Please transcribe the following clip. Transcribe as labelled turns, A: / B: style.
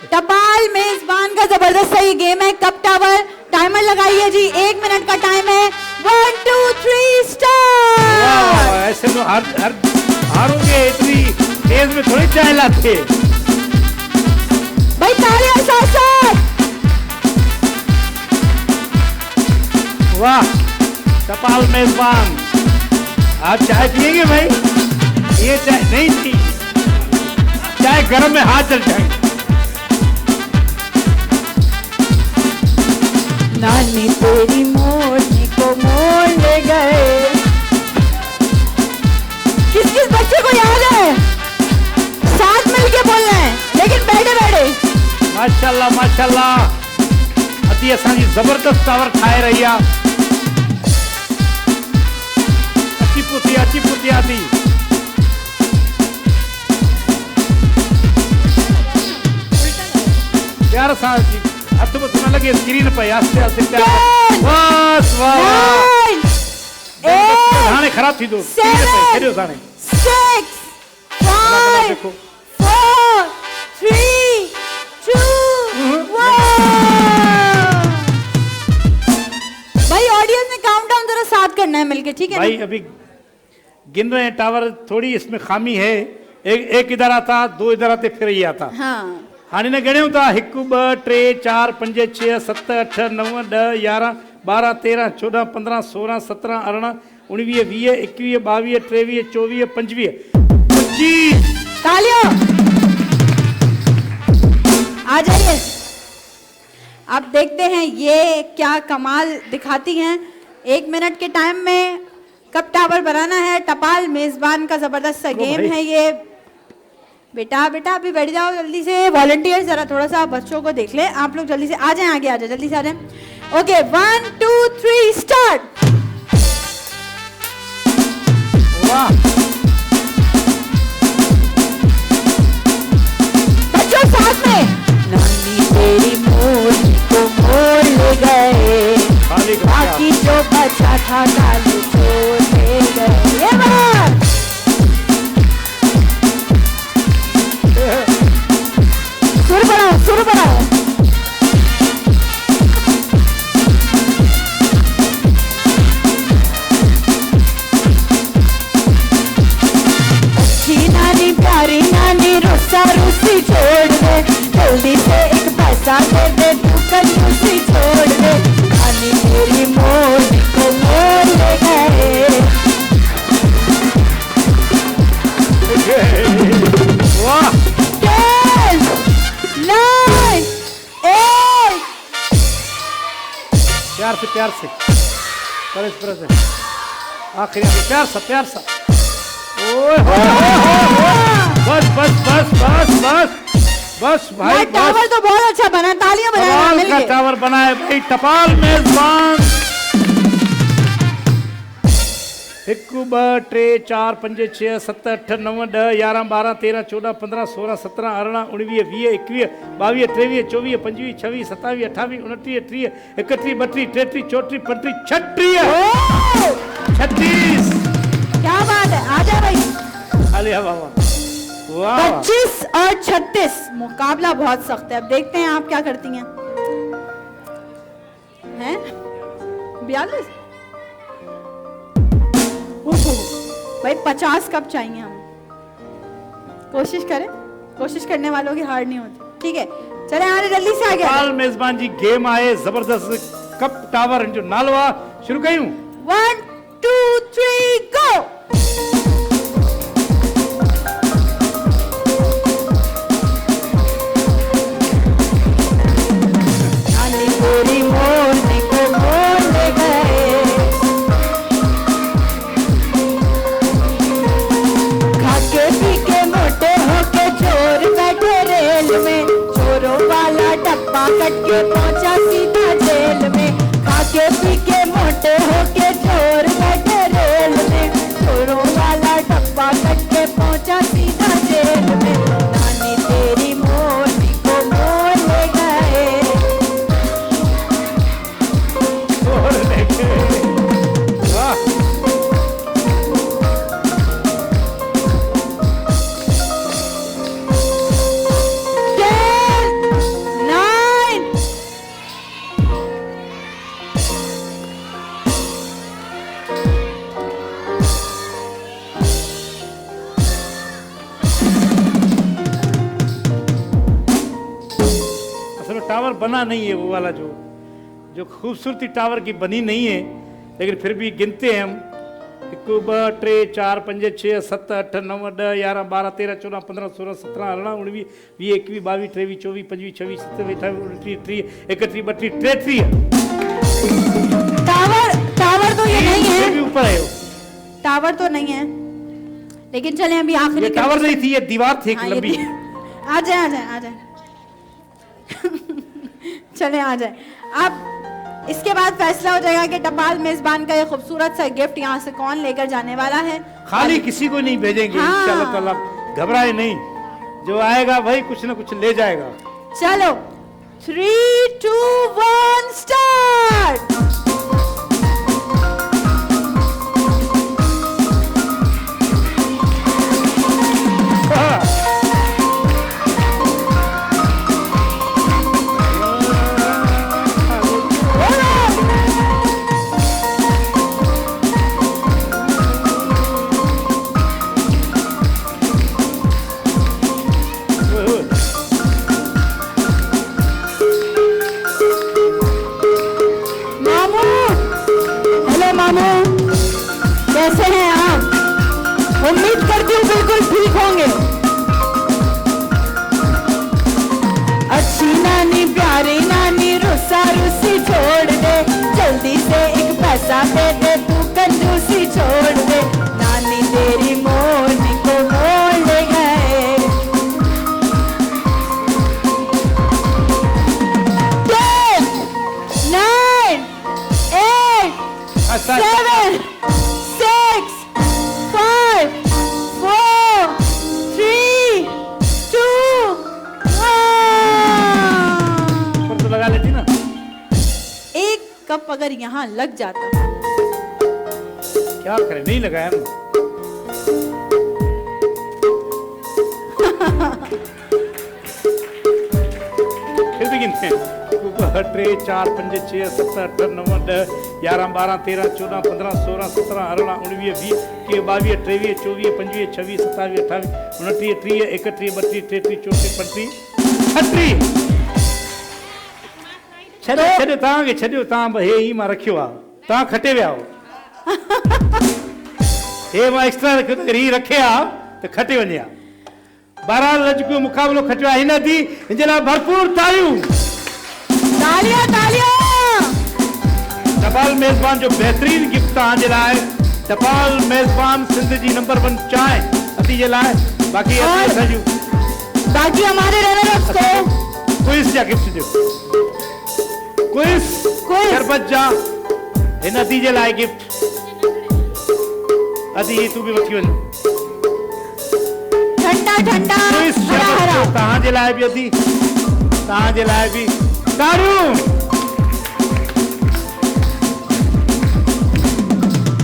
A: टपाल मेजबान का जबरदस्त सा ये गेम है कप टावर। टाइमर लगाइए जी, 1 मिनट का टाइम है। 1 2 3 स्टार्ट।
B: ऐसे तो हारोगे, इतनी तेज में थोड़ी चाय लाते
A: भाई, तालियां साथ साथ।
B: वाह टपाल मेजबान, आप चाय पिएंगे भाई? ये चाय नहीं थी, चाय गर्म में हाथ जल जाएंगे।
A: नानी तेरी मोरनी को मोड़ ले गए। किस किस बच्चे को याद है? साथ मिलके बोलना है, लेकिन बैठे बैठे।
B: माशाल्लाह माशाल्लाह, अति असांजी जबरदस्त टावर ठाहे रही आहे। अची पुतिया थी। प्यार सां हथ में न लगे, स्क्रीन पे आस्ते आस्ते प्यार। बस वाह, हाणे खराब थी दो खेलियो साणे।
A: 6 5 4 3 2 1। भाई ऑडियंस ने काउंटडाउन जरा साथ करना है मिलके, ठीक है
B: भाई? अभी गिन रहे हैं टावर, थोड़ी इसमें खामी है। एक इधर आता, 2 इधर आते, फिर ये आता।
A: हाँ,
B: हाँ ने गिण्यूं था 1 2 3 4 5 6 7 8 9 10 11 12 13 14 15 16 17 18 19 20 21 22 23 24 25 25।
A: तालियों। आ जाइए, आप देखते हैं ये क्या कमाल दिखाती हैं। 1 मिनट के टाइम में कप टावर बनाना है। टपाल मेजबान का जबरदस्त सा गेम है ये। बेटा अभी बैठ जाओ जल्दी से। वॉलंटियर जरा थोड़ा सा बच्चों को देख ले। आप लोग जल्दी से आ जाएं, आगे आ जाए, जल्दी से आ जाएं। Okay 1 2 3 start.
B: वाह
A: बच्चों साथ में। नानी तेरी मोरनी को मोड़ ले गए, बाकी जो बचा था काली छोड़ ले गए। ये बात सुर बढ़ाओ। अच्छी नानी प्यारी नानी रुस्सा रुस्सी छोड़ दे, जल्दी से एक पैसा दे दे, तू कंजूसी छोड़ दे। नानी तेरी मोरनी को मोड़ ले गए।
B: वाह
A: 10 9 8।
B: प्यार से परस आखिरी प्यार सा। ओए बस भाई,
A: टावर तो बहुत अच्छा बना। तालियां बजाएं
B: का टावर बनाए भाई टपाल मेजबान। 1 2 3 4 5 6 7 8 9 10 11 12 13 14 15 16 17 18 19 20 21 22 23 24 25 26 27 28 29 30 31 32 33 34 35 36।
A: क्या बात है, आ जाए भाई।
B: अरे बाबा वाह।
A: 25 और 36 मुकाबला बहुत सख्त है। अब देखते हैं आप क्या करती हैं। 42। भाई 50 कप चाहिए हम। कोशिश करें, कोशिश करने वालों की हार नहीं होती। ठीक है, चले आ रहे, जल्दी से आ गया।
B: मेजबान जी गेम आए जबरदस्त कप टावर जो नालवा शुरू कयूं।
A: 1 2 3 गो। नानी तेरी मोरनी को मोड़ ले गए, खाके पी के मोटे होके चोर बैठे रेल में, चोरों वाला डब्बा कट के पहुंचा सीधा जेल में। खाके पी के मोटे होके चोर बैठे रेल में, चोरों वाला डब्बा कट के पहुंचा सीधा जेल में। नानी तेरी मोरनी को मोड़ ले गए।
B: वाह टावर बना नहीं है, वो वाला जो खूबसूरती टावर की बनी नहीं है, लेकिन फिर भी गिनते हैं हम 1 2 3 4 5 6 7 8 9 10 11 12 13 14 15 16 17 18 19 20 21 22 23 24 25 26 27 28 29 30 31 32 33
A: टावर तो ये नहीं
B: फिर भी
A: है,
B: ऊपर है वो।
A: टावर तो नहीं है, लेकिन चले अभी आखिरी
B: ये टावर नहीं थी, ये दीवार थी एक
A: हाँ, ये
B: लंबी।
A: आ जाए आ जाए आ जाए चले आ जाए। अब इसके बाद फैसला हो जाएगा कि टपाल मेजबान का ये खूबसूरत सा गिफ्ट यहाँ से कौन लेकर जाने वाला है।
B: खाली किसी को नहीं भेजेंगे
A: हाँ।
B: इंशाअल्लाह ताला, घबराए नहीं, जो आएगा भाई कुछ ना कुछ ले जाएगा।
A: चलो 3 2 1 स्टार्ट। मामू, हेलो मामू, कैसे हैं आप? उम्मीद करती हूँ बिल्कुल ठीक होंगे। अच्छी नानी प्यारी नानी रुस्सा रुस्सी छोड़ दे, जल्दी से एक पैसा दे दे, तू कंजूसी छोड़ दे, नानी तेरी मोरनी को मोड़ ले गए। 10 9 8 7 6 5 4 3 2 1।
B: ऊपर तो लगा लेती ना।
A: एक कप अगर यहाँ लग जाता,
B: क्या करें, नहीं लगाया ना। फिर भी गिनते हैं 2 3 4 5 6 7 8 9 10 11 12 13 14 15 16 17 18 19 20 21 22 23 24 25 26 27 28 29 30 31 32 33 34 35 36। छॾियो तव्हांखे, छॾियो तव्हां हे ई मां रखियो आहे, तव्हां खटे विया हो। हे मां एक्स्ट्रा रखियो त ही रखे आहे त खटे वञे हा। बहरहाल अॼु मुक़ाबिलो खटियो आहे हिन दी, हिन जे लाइ भरपूर तालियूं।
A: तालियां तालियां।
B: टपाल मेज़बान जो बेहतरीन गिफ्ट तव्हांजे लाइ, टपाल मेज़बान सिंध जी नंबर 1 चांहि अती जे लाइ। बाक़ी असांजूं
A: बाकी हमारे रनर-अप्स को
B: क्विज़ जा गिफ्ट ॾियो, क्विज़ शरबत जा हिन अती जे लाइ गिफ्ट। अदी तूं बि वठी वञ,
A: ठंडा ठंडा
B: क्विज़
A: हरा
B: शरबत
A: हरा।
B: तव्हांजे लाइ बि अदी, तव्हांजे लाइ बि तारियूं।